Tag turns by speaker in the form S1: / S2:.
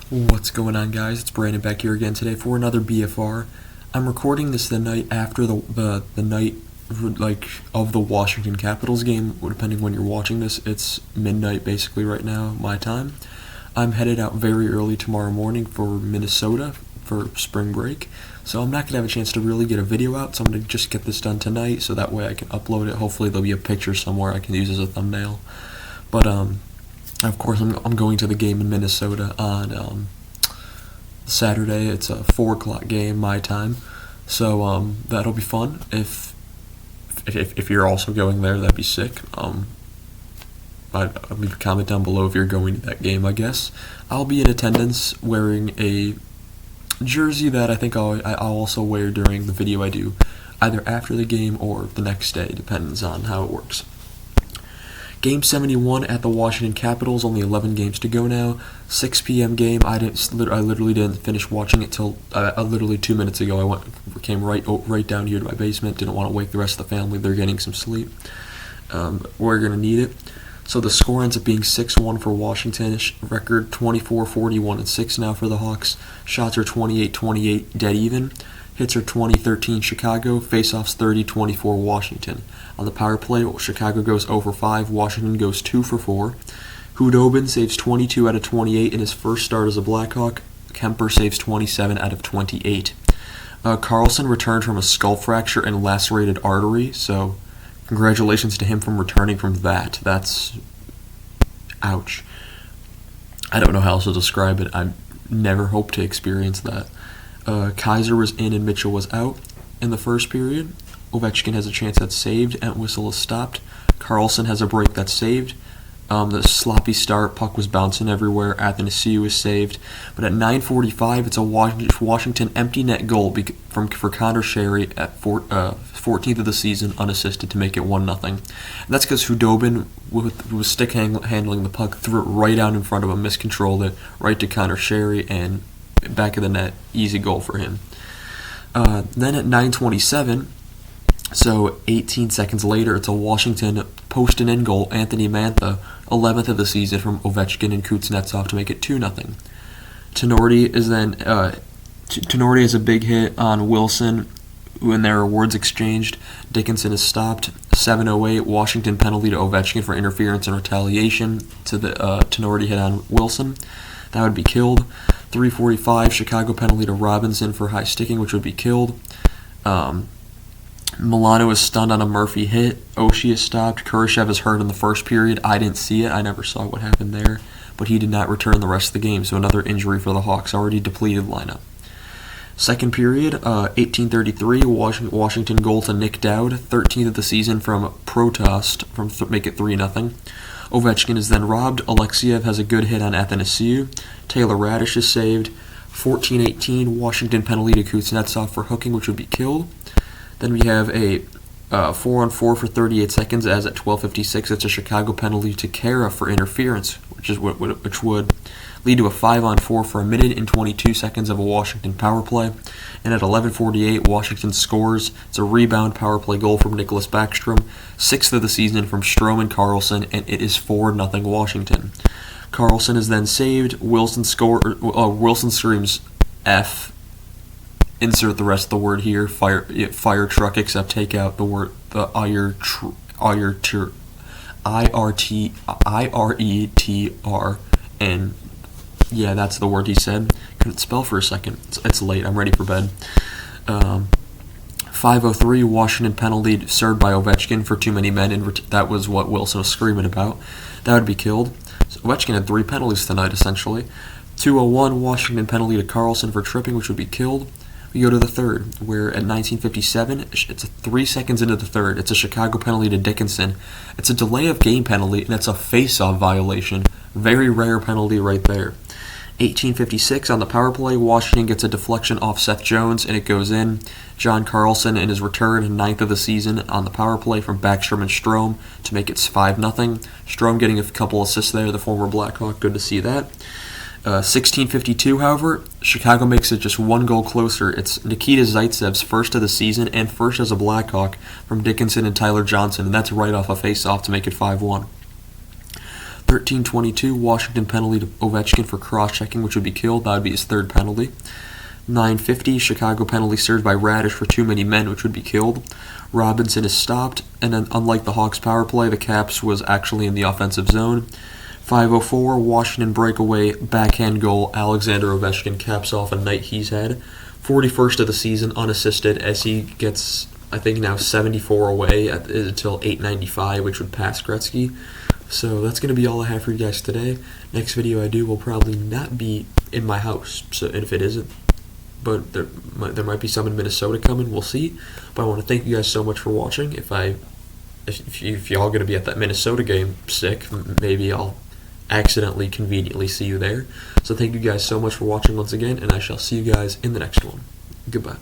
S1: What's going on, guys? It's Brandon back here again today for another BFR. I'm recording this the night after the night of the Washington Capitals game. Depending when you're watching this, it's midnight basically right now, my time. I'm headed out very early tomorrow morning for Minnesota for spring break, so I'm not gonna have a chance to really get a video out. So I'm gonna just get this done tonight, so that way I can upload it. Hopefully there'll be a picture somewhere I can use as a thumbnail. But of course, I'm going to the game in Minnesota on Saturday. It's a 4 o'clock game my time, so that'll be fun. If you're also going there, that'd be sick. Leave a comment down below if you're going to that game. I guess I'll be in attendance wearing a jersey that I think I'll also wear during the video I do, either after the game or the next day, depends on how it works. Game 71 at the Washington Capitals, only 11 games to go now. 6 p.m. game. I literally didn't finish watching it till literally 2 minutes ago. Came right down here to my basement. Didn't want to wake the rest of the family. They're getting some sleep. We're gonna need it. So the score ends up being 6-1 for Washington. Record 24-41-6 now for the Hawks. Shots are 28-28, dead even. Hits are 20-13 Chicago. Faceoffs 30-24 Washington. On the power play, Chicago goes 0 for 5. Washington goes 2 for 4. Hudobin saves 22 out of 28 in his first start as a Blackhawk. Kemper saves 27 out of 28. Carlson returned from a skull fracture and lacerated artery, so congratulations to him from returning from that. That's ouch. I don't know how else to describe it. I never hoped to experience that. Kaiser was in and Mitchell was out in the first period. Ovechkin has a chance that's saved. Entwistle is stopped. Carlson has a break that's saved. The sloppy start, puck was bouncing everywhere. Athanasiou is saved. But at 9:45, it's a Washington empty net goal for Connor Sherry at 14th of the season, unassisted, to make it 1-0. And that's because Hudobin, was stick handling the puck, threw it right out in front of him, miscontrolled it, right to Connor Sherry, and back of the net, easy goal for him. Then at 9:27, so 18 seconds later, it's a Washington post and in goal. Anthony Mantha, 11th of the season from Ovechkin and Kuznetsov to make it 2-0. Tenorti has a big hit on Wilson when there are words exchanged. Dickinson is stopped. 7:08, Washington penalty to Ovechkin for interference and retaliation to the Tenorti hit on Wilson. That would be killed. 3:45, Chicago penalty to Robinson for high sticking, which would be killed. Milano is stunned on a Murphy hit. Oshie is stopped. Kurashev is hurt in the first period. I didn't see it. I never saw what happened there. But he did not return the rest of the game, so another injury for the Hawks. Already depleted lineup. Second period, 18:33, Washington goal to Nick Dowd, 13th of the season from Protost, make it 3-0. Ovechkin is then robbed. Alexiev has a good hit on Athanasiou. Taylor Radish is saved. 14:18, Washington penalty to Kuznetsov for hooking, which would be killed. Then we have a 4-on-4 for 38 seconds, as at 12:56, it's a Chicago penalty to Kara for interference, which would lead to a 5-on-4 for a minute and 22 seconds of a Washington power play. And at 11:48, Washington scores. It's a rebound power play goal from Nicholas Backstrom, 6th of the season from Strome and Carlson, and it is 4-0 Washington. Carlson is then saved. Wilson screams F. Insert the rest of the word here. Fire truck, except take out the word IRETR, and yeah, that's the word he said. Couldn't spell for a second. It's late. I'm ready for bed. 5:03, Washington penalty served by Ovechkin for too many men, and that was what Wilson was screaming about. That would be killed. So Ovechkin had 3 penalties tonight, essentially. 2:01, Washington penalty to Carlson for tripping, which would be killed. We go to the third, where at 19:57, it's 3 seconds into the third, it's a Chicago penalty to Dickinson. It's a delay of game penalty, and it's a face-off violation. Very rare penalty right there. 18:56, on the power play, Washington gets a deflection off Seth Jones, and it goes in. John Carlson in his return, 9th of the season, on the power play from Backstrom and Strome to make it 5-0. Strome getting a couple assists there, the former Blackhawk, good to see that. 16:52, however, Chicago makes it just 1 goal closer. It's Nikita Zaitsev's first of the season and first as a Blackhawk from Dickinson and Tyler Johnson, and that's right off a face-off to make it 5-1. 13:22, Washington penalty to Ovechkin for cross-checking, which would be killed. That would be his third penalty. 9:50, Chicago penalty served by Radish for too many men, which would be killed. Robinson is stopped, and then unlike the Hawks power play, the Caps was actually in the offensive zone. 5:04, Washington breakaway backhand goal. Alexander Ovechkin caps off a night he's had. 41st of the season unassisted as he gets, I think, now 74 away until 895, which would pass Gretzky. So that's going to be all I have for you guys today. Next video I do will probably not be in my house, so if it isn't, but there might be some in Minnesota coming. We'll see. But I want to thank you guys so much for watching. If y'all going to be at that Minnesota game sick, maybe I'll accidentally, conveniently see you there. So thank you guys so much for watching once again, and I shall see you guys in the next one. Goodbye.